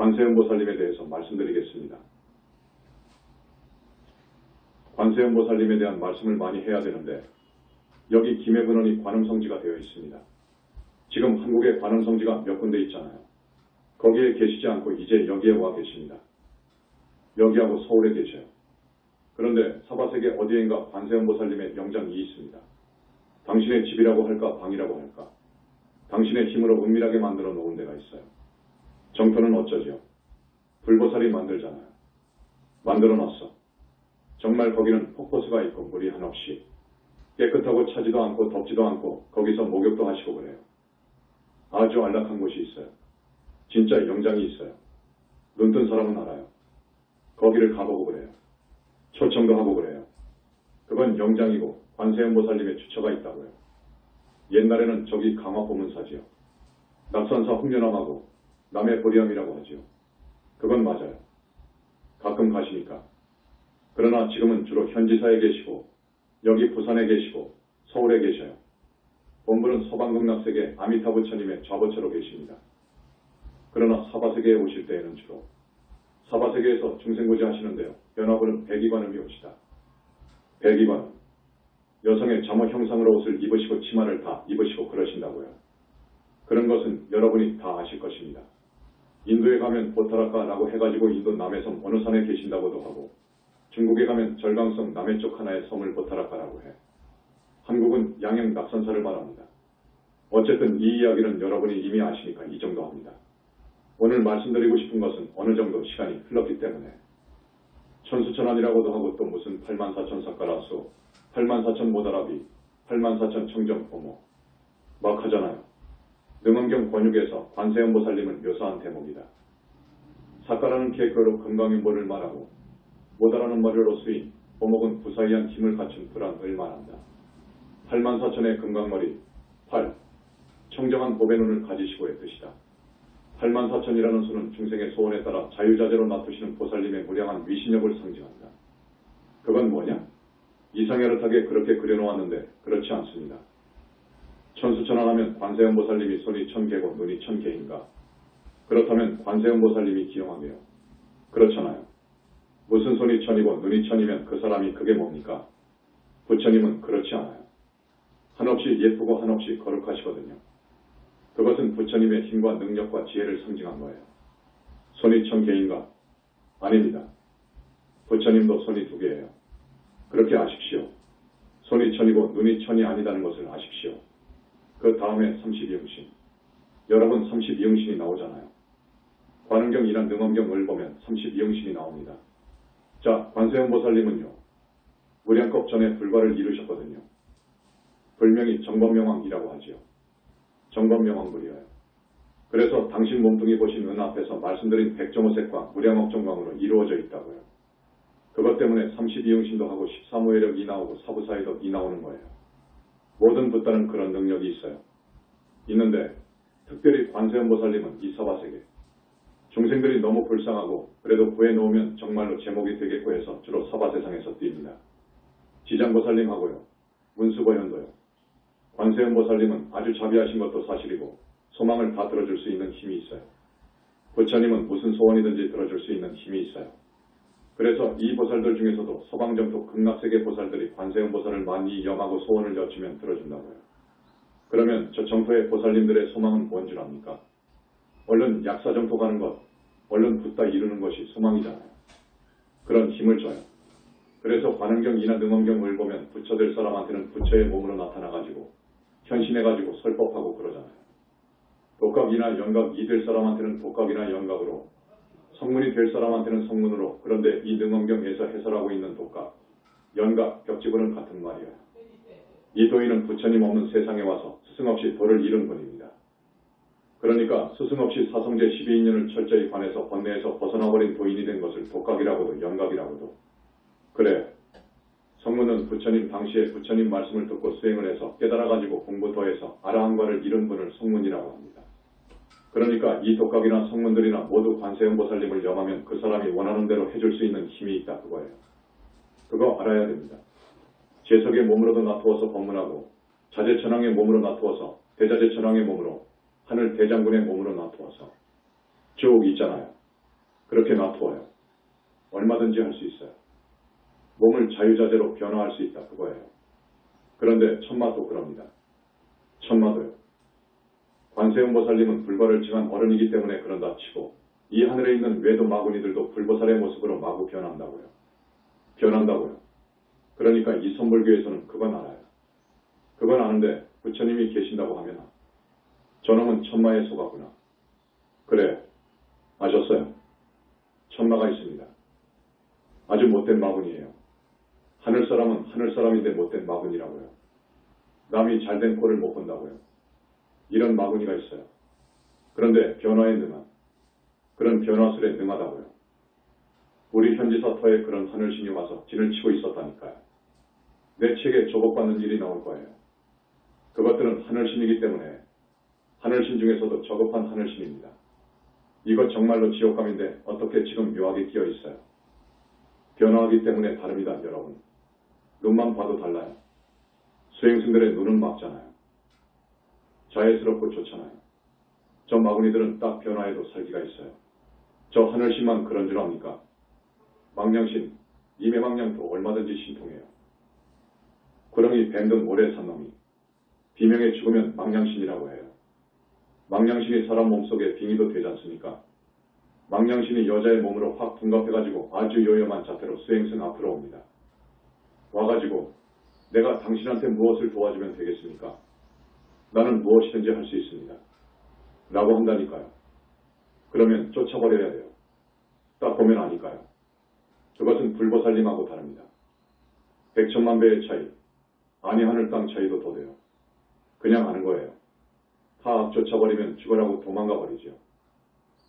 관세음보살님에 대해서 말씀드리겠습니다. 관세음보살님에 대한 말씀을 많이 해야 되는데 여기 김해근원이 관음성지가 되어 있습니다. 지금 한국에 관음성지가 몇 군데 있잖아요. 거기에 계시지 않고 이제 여기에 와 계십니다. 여기하고 서울에 계셔요. 그런데 사바세계 어디엔가 관세음보살님의 영장이 있습니다. 당신의 집이라고 할까 방이라고 할까 당신의 힘으로 은밀하게 만들어 놓은 데가 있어요. 정토는 어쩌죠? 불보살이 만들잖아요. 만들어 놨어. 정말 거기는 폭포수가 있고 물이 한없이 깨끗하고 차지도 않고 덥지도 않고 거기서 목욕도 하시고 그래요. 아주 안락한 곳이 있어요. 진짜 영장이 있어요. 눈뜬 사람은 알아요. 거기를 가보고 그래요. 초청도 하고 그래요. 그건 영장이고 관세음보살님의 주처가 있다고요. 옛날에는 저기 강화보문사지요. 낙산사 홍련암하고 남해 보리암이라고 하지요. 그건 맞아요. 가끔 가시니까. 그러나 지금은 주로 현지사에 계시고 여기 부산에 계시고 서울에 계셔요. 본부는 서방극락세계 아미타 부처님의 좌보처로 계십니다. 그러나 사바세계에 오실 때에는 주로 사바세계에서 중생고지 하시는데요. 연화부는 백이관음이 옵시다. 백이관음. 여성의 잠옷 형상으로 옷을 입으시고 치마를 다 입으시고 그러신다고요. 그런 것은 여러분이 다 아실 것입니다. 인도에 가면 보타라카라고 해가지고 인도 남해섬 어느 산에 계신다고도 하고 중국에 가면 절강성 남해 쪽 하나의 섬을 보타라카라고 해. 한국은 양양 낙산사를 말합니다. 어쨌든 이 이야기는 여러분이 이미 아시니까 이 정도 합니다. 오늘 말씀드리고 싶은 것은 어느 정도 시간이 흘렀기 때문에 천수천안이라고도 하고 또 무슨 84,000사카라수 84,000 모다라비 84,000 청정포모 막 하잖아요. 능엄경 권육에서 관세음보살님은 묘사한 대목이다. 사카라는 개뼈로 금강인보를 말하고 모다라는 머리로 수인 보목은 부사이한 힘을 갖춘 불안을 말한다. 84,000의 금강머리 8. 청정한 보배 눈을 가지시고의 뜻이다. 84,000이라는 수는 중생의 소원에 따라 자유자재로 놔두시는 보살님의 무량한 위신력을 상징한다. 그건 뭐냐? 이상야릇하게 그렇게 그려놓았는데 그렇지 않습니다. 천수천안하면 관세음보살님이 손이 1000개고 눈이 1000개인가? 그렇다면 관세음보살님이 기용하며 그렇잖아요. 무슨 손이 1000이고 눈이 1000이면 그 사람이 그게 뭡니까? 부처님은 그렇지 않아요. 한없이 예쁘고 한없이 거룩하시거든요. 그것은 부처님의 힘과 능력과 지혜를 상징한 거예요. 손이 1000개인가? 아닙니다. 부처님도 손이 2개예요. 그렇게 아십시오. 손이 1000이고 눈이 1000이 아니다는 것을 아십시오. 그 다음에 32응신. 여러분 32응신이 나오잖아요. 관음경이나 능엄경을 보면 32응신이 나옵니다. 자, 관세음보살님은요. 무량겁 전에 불과를 이루셨거든요. 불명이 정법명왕이라고 하지요. 정법명왕불이에요. 그래서 당신 몸뚱이 보신 은 앞에서 말씀드린 백정호색과 무량억정광으로 이루어져 있다고요. 그것 때문에 32응신도 하고 13호회력이 나오고 사부사의덕이 나오는 거예요. 모든 붓다는 그런 능력이 있어요. 있는데 특별히 관세음보살님은 이 사바세계 중생들이 너무 불쌍하고 그래도 구해놓으면 정말로 제목이 되겠고 해서 주로 사바세상에서 뜁니다. 지장보살님하고요. 문수보현도요. 관세음보살님은 아주 자비하신 것도 사실이고 소망을 다 들어줄 수 있는 힘이 있어요. 부처님은 무슨 소원이든지 들어줄 수 있는 힘이 있어요. 그래서 이 보살들 중에서도 서방정토 극락세계 보살들이 관세음보살을 많이 염하고 소원을 여쭈면 들어준다고요. 그러면 저 정토의 보살님들의 소망은 뭔 줄 압니까? 얼른 약사정토 가는 것, 얼른 붓다 이루는 것이 소망이잖아요. 그런 힘을 줘요. 그래서 관음경이나 능엄경을 보면 부처 될 사람한테는 부처의 몸으로 나타나가지고 현신해가지고 설법하고 그러잖아요. 독각이나 영각이 될 사람한테는 독각이나 영각으로 성문이 될 사람한테는 성문으로 그런데 이 능엄경에서 해설하고 있는 독각, 연각, 벽지부는 같은 말이에요. 이 도인은 부처님 없는 세상에 와서 스승 없이 도를 이룬 분입니다. 그러니까 스승 없이 사성제 12인연을 철저히 관해서 번뇌에서 벗어나버린 도인이 된 것을 독각이라고도 연각이라고도 그래. 성문은 부처님 당시에 부처님 말씀을 듣고 수행을 해서 깨달아가지고 공부 더해서 아라한과를 이룬 분을 성문이라고 합니다. 그러니까 이 독각이나 성문들이나 모두 관세음보살님을 염하면 그 사람이 원하는 대로 해줄 수 있는 힘이 있다 그거예요. 그거 알아야 됩니다. 제석의 몸으로도 놔두어서 법문하고 자재천왕의 몸으로 놔두어서 대자재천왕의 몸으로 하늘 대장군의 몸으로 놔두어서 쭉 있잖아요. 그렇게 놔두어요. 얼마든지 할 수 있어요. 몸을 자유자재로 변화할 수 있다 그거예요. 그런데 천마도 그럽니다. 천마도요. 관세음보살님은 불벌을 징한 어른이기 때문에 그런다 치고 이 하늘에 있는 외도 마구니들도 불보살의 모습으로 마구 변한다고요. 변한다고요. 그러니까 이 선불교에서는 그건 알아요. 그건 아는데 부처님이 계신다고 하면 저놈은 천마에 속았구나. 그래, 아셨어요? 천마가 있습니다. 아주 못된 마군이에요. 하늘사람은 하늘사람인데 못된 마군이라고요. 남이 잘된 꼴을 못 본다고요. 이런 마구니가 있어요. 그런데 변화에 능한, 그런 변화술에 능하다고요. 우리 현지사 터에 그런 하늘신이 와서 진을 치고 있었다니까요. 내 책에 조곡받는 일이 나올 거예요. 그것들은 하늘신이기 때문에 하늘신 중에서도 저급한 하늘신입니다. 이것 정말로 지옥감인데 어떻게 지금 묘하게 끼어 있어요. 변화하기 때문에 다릅니다, 여러분. 눈만 봐도 달라요. 수행승들의 눈은 막잖아요. 자애스럽고 좋잖아요. 저 마구니들은 딱 변화에도 살기가 있어요. 저 하늘신만 그런 줄 압니까? 망냥신, 이매망냥도 얼마든지 신통해요. 구렁이 뱀 등 오래 산 놈이 비명에 죽으면 망냥신이라고 해요. 망냥신이 사람 몸속에 빙의도 되지 않습니까? 망냥신이 여자의 몸으로 확 둔갑해가지고 아주 요염한 자태로 수행승 앞으로 옵니다. 와가지고 내가 당신한테 무엇을 도와주면 되겠습니까? 나는 무엇이든지 할 수 있습니다. 라고 한다니까요. 그러면 쫓아버려야 돼요. 딱 보면 아니까요. 그것은 불보살님하고 다릅니다. 백천만 배의 차이, 아니 하늘 땅 차이도 더 돼요. 그냥 아는 거예요. 다 쫓아버리면 죽으라고 도망가 버리죠.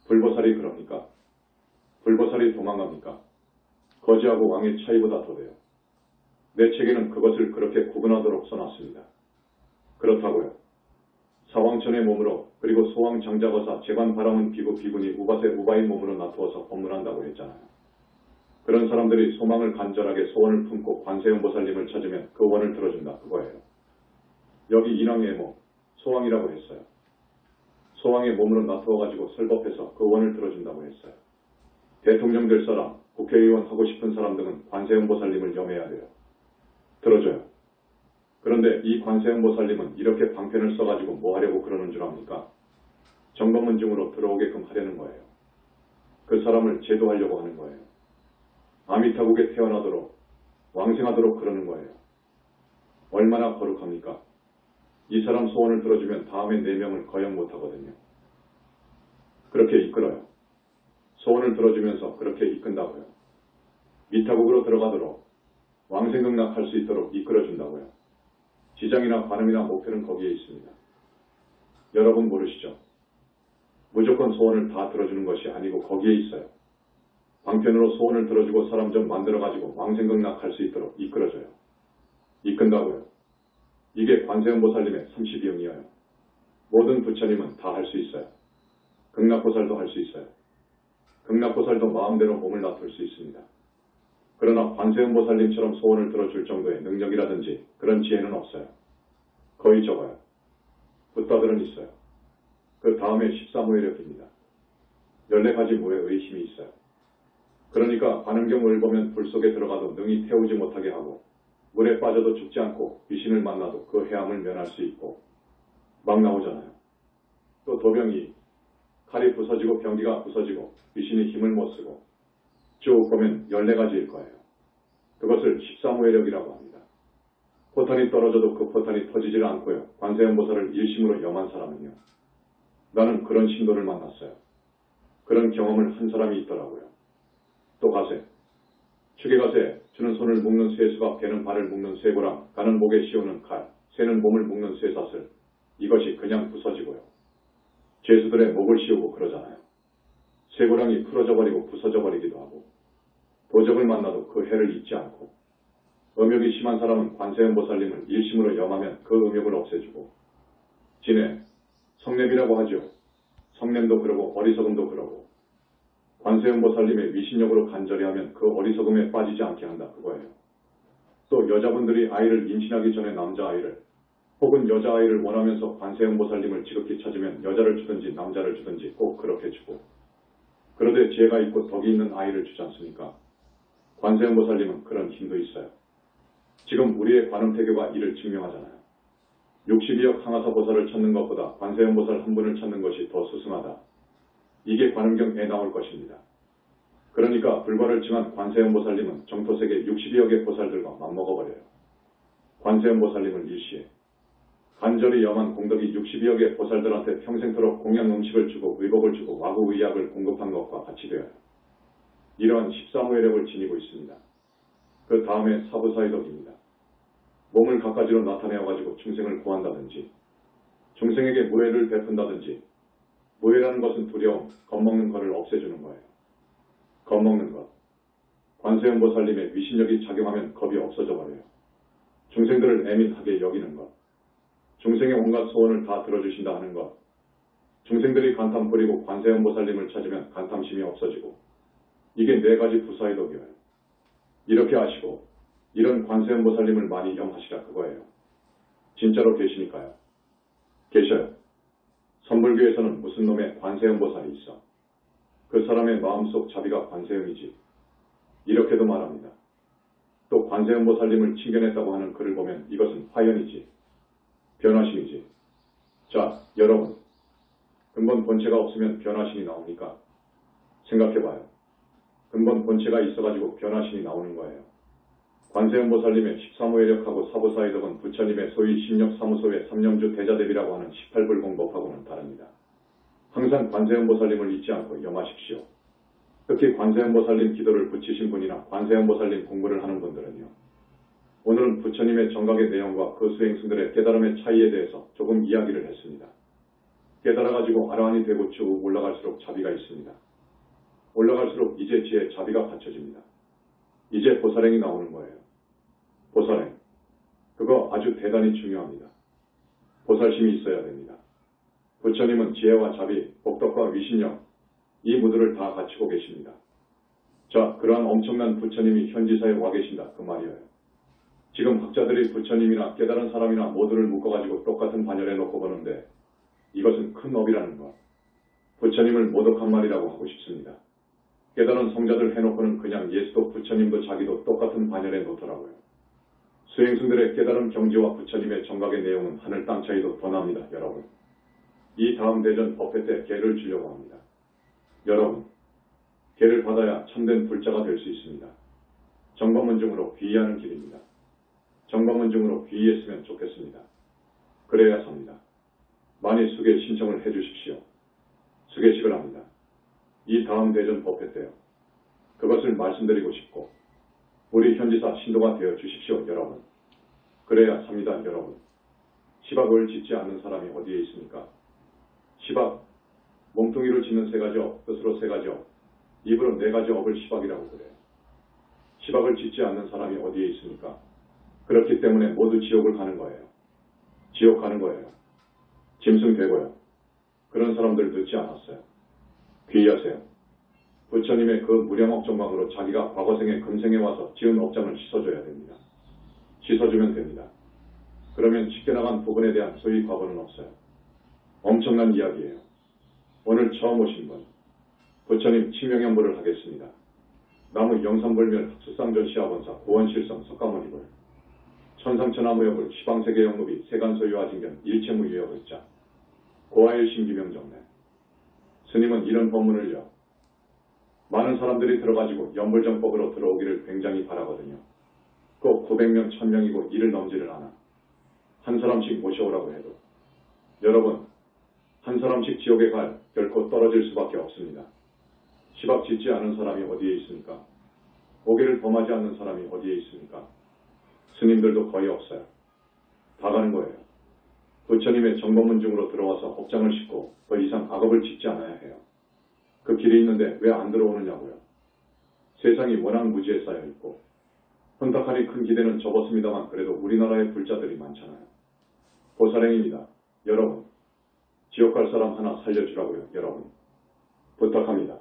불보살이 그럽니까? 불보살이 도망갑니까? 거지하고 왕의 차이보다 더 돼요. 내 책에는 그것을 그렇게 구분하도록 써놨습니다. 그렇다고요. 사왕천의 몸으로 그리고 소왕 장자거사 재반 바람은 비구 비군이 우바세 우바인 몸으로 나투어서 법문한다고 했잖아요. 그런 사람들이 소망을 간절하게 소원을 품고 관세음보살님을 찾으면 그 원을 들어준다 그거예요. 여기 인왕의 몸, 소왕이라고 했어요. 소왕의 몸으로 나투어가지고 설법해서 그 원을 들어준다고 했어요. 대통령 될 사람, 국회의원 하고 싶은 사람 등은 관세음보살님을 염해야 돼요. 들어줘요. 그런데 이 관세음보살님은 이렇게 방편을 써가지고 뭐 하려고 그러는 줄 압니까? 정법문중으로 들어오게끔 하려는 거예요. 그 사람을 제도하려고 하는 거예요. 아미타국에 태어나도록 왕생하도록 그러는 거예요. 얼마나 거룩합니까? 이 사람 소원을 들어주면 다음에 4명을 거역 못하거든요. 그렇게 이끌어요. 소원을 들어주면서 그렇게 이끈다고요. 미타국으로 들어가도록 왕생극락할 수 있도록 이끌어준다고요. 지장이나 관음이나 목표는 거기에 있습니다. 여러분 모르시죠? 무조건 소원을 다 들어주는 것이 아니고 거기에 있어요. 방편으로 소원을 들어주고 사람 좀 만들어가지고 왕생극락할 수 있도록 이끌어줘요. 이끈다고요. 이게 관세음보살님의 30이형이에요. 모든 부처님은 다 할 수 있어요. 극락보살도 할 수 있어요. 극락보살도 마음대로 몸을 놔둘 수 있습니다. 그러나 관세음보살님처럼 소원을 들어줄 정도의 능력이라든지 그런 지혜는 없어요. 거의 적어요. 붓다들은 있어요. 그 다음에 13무회력입니다. 14가지 무회의 힘이 있어요. 그러니까 관음경을 보면 불 속에 들어가도 능히 태우지 못하게 하고 물에 빠져도 죽지 않고 귀신을 만나도 그 해함을 면할 수 있고 막 나오잖아요. 또 도병이 칼이 부서지고 병기가 부서지고 귀신이 힘을 못 쓰고 쭉 보면 14가지일 거예요. 그것을 13무회력이라고 합니다. 포탄이 떨어져도 그 포탄이 터지질 않고요. 관세음보살을 일심으로 염한 사람은요. 나는 그런 신도를 만났어요. 그런 경험을 한 사람이 있더라고요. 또 가세. 축에 가세. 주는 손을 묶는 쇠수가 배는 발을 묶는 쇠고랑 가는 목에 씌우는 칼, 새는 몸을 묶는 쇠사슬. 이것이 그냥 부서지고요. 죄수들의 목을 씌우고 그러잖아요. 쇠고랑이 풀어져 버리고 부서져 버리기도 하고 도적을 만나도 그 해를 잊지 않고 음욕이 심한 사람은 관세음보살님을 일심으로 염하면 그 음욕을 없애주고 진해, 성냄이라고 하죠. 성냄도 그러고 어리석음도 그러고 관세음보살님의 위신력으로 간절히 하면 그 어리석음에 빠지지 않게 한다 그거예요. 또 여자분들이 아이를 임신하기 전에 남자아이를 혹은 여자아이를 원하면서 관세음보살님을 지극히 찾으면 여자를 주든지 남자를 주든지 꼭 그렇게 주고 그런데 죄가 있고 덕이 있는 아이를 주지 않습니까? 관세음보살님은 그런 힘도 있어요. 지금 우리의 관음태교가 이를 증명하잖아요. 62억 항아사 보살을 찾는 것보다 관세음보살 한 분을 찾는 것이 더 수승하다. 이게 관음경에 나올 것입니다. 그러니까 불과를 증한 관세음보살님은 정토세계 62억의 보살들과 맞먹어버려요. 관세음보살님을 일시해 간절히 염한 공덕이 62억의 보살들한테 평생토록 공양 음식을 주고 의복을 주고 와구의약을 공급한 것과 같이 되어요. 이러한 13호의력을 지니고 있습니다. 그 다음에 사부사의덕입니다. 몸을 갖가지로 나타내어가지고 중생을 구한다든지 중생에게 무해를 베푼다든지 무해라는 것은 두려움, 겁먹는 것을 없애주는 거예요. 겁먹는 것. 관세음보살님의 위신력이 작용하면 겁이 없어져 버려요. 중생들을 애민하게 여기는 것. 중생의 온갖 소원을 다 들어주신다 하는 것. 중생들이 간탐 버리고 관세음보살님을 찾으면 간탐심이 없어지고 이게 4가지 부사의 덕이에요. 이렇게 아시고 이런 관세음보살님을 많이 염하시라 그거예요. 진짜로 계시니까요. 계셔요. 선불교에서는 무슨 놈의 관세음보살이 있어. 그 사람의 마음속 자비가 관세음이지. 이렇게도 말합니다. 또 관세음보살님을 칭견했다고 하는 글을 보면 이것은 화연이지. 변화심이지. 자, 여러분. 근본 본체가 없으면 변화심이 나옵니까? 생각해봐요. 근본 본체가 있어가지고 변화심이 나오는 거예요. 관세음보살님의 13호의력하고 사부사의덕은 부처님의 소위 심력사무소의 삼령주 대자대비라고 하는 18불공법하고는 다릅니다. 항상 관세음보살님을 잊지 않고 염하십시오. 특히 관세음보살님 기도를 붙이신 분이나 관세음보살님 공부를 하는 분들은요. 오늘은 부처님의 정각의 내용과 그 수행승들의 깨달음의 차이에 대해서 조금 이야기를 했습니다. 깨달아가지고 아라한이 되고 쭉 올라갈수록 자비가 있습니다. 올라갈수록 이제 지에 자비가 갖춰집니다. 이제 보살행이 나오는 거예요. 보살행. 그거 아주 대단히 중요합니다. 보살심이 있어야 됩니다. 부처님은 지혜와 자비, 복덕과 위신력, 이 모두를 다 갖추고 계십니다. 자, 그러한 엄청난 부처님이 현지사에 와 계신다 그 말이에요. 지금 학자들이 부처님이나 깨달은 사람이나 모두를 묶어가지고 똑같은 반열에 놓고 보는데 이것은 큰 업이라는 것. 부처님을 모독한 말이라고 하고 싶습니다. 깨달은 성자들 해놓고는 그냥 예수도 부처님도 자기도 똑같은 반열에 놓더라고요. 수행승들의 깨달은 경지와 부처님의 정각의 내용은 하늘 땅 차이도 더 납니다. 여러분. 이 다음 대전 법회 때 계를 주려고 합니다. 여러분. 계를 받아야 참된 불자가 될 수 있습니다. 정법문중으로 귀의하는 길입니다. 정법문중으로 귀의했으면 좋겠습니다. 그래야 삽니다. 많이 수계 신청을 해주십시오. 수계식을 합니다. 이 다음 대전 법회 때요. 그것을 말씀드리고 싶고 우리 현지사 신도가 되어 주십시오. 여러분. 그래야 삽니다. 여러분. 시박을 짓지 않는 사람이 어디에 있습니까? 시박, 몸뚱이로 짓는 3가지 업, 뜻으로 3가지 업, 입으로 4가지 업을 시박이라고 그래요. 시박을 짓지 않는 사람이 어디에 있습니까? 그렇기 때문에 모두 지옥을 가는 거예요. 지옥 가는 거예요. 짐승 되고요. 그런 사람들 늦지 않았어요. 귀의하세요. 부처님의 그 무량억 정막으로 자기가 과거생에 금생에 와서 지은 업장을 씻어줘야 됩니다. 씻어주면 됩니다. 그러면 씻겨나간 부분에 대한 소위 과거는 없어요. 엄청난 이야기예요. 오늘 처음 오신 분, 부처님 칭명연부를 하겠습니다. 나무 영산불멸 흑수상전시아본사 고원실성 석가모니불 천상천하무역을 시방세계 영무비 세간소유화징견 일체무유역을자 고아일신 기명정례. 스님은 이런 법문을요. 많은 사람들이 들어가지고 연불정법으로 들어오기를 굉장히 바라거든요. 꼭 900명, 1000명이고 이를 넘지를 않아. 한 사람씩 모셔오라고 해도. 여러분, 한 사람씩 지옥에 갈 결코 떨어질 수밖에 없습니다. 시박 짓지 않은 사람이 어디에 있습니까? 오계를 범하지 않는 사람이 어디에 있습니까? 스님들도 거의 없어요. 다 가는 거예요. 부처님의 정법문중으로 들어와서 업장을 싣고 더 이상 악업을 짓지 않아야 해요. 그 길이 있는데 왜 안 들어오느냐고요. 세상이 워낙 무지에 쌓여 있고 혼탁하니 큰 기대는 접었습니다만 그래도 우리나라의 불자들이 많잖아요. 보살행입니다. 여러분. 지옥 갈 사람 하나 살려주라고요. 여러분. 부탁합니다.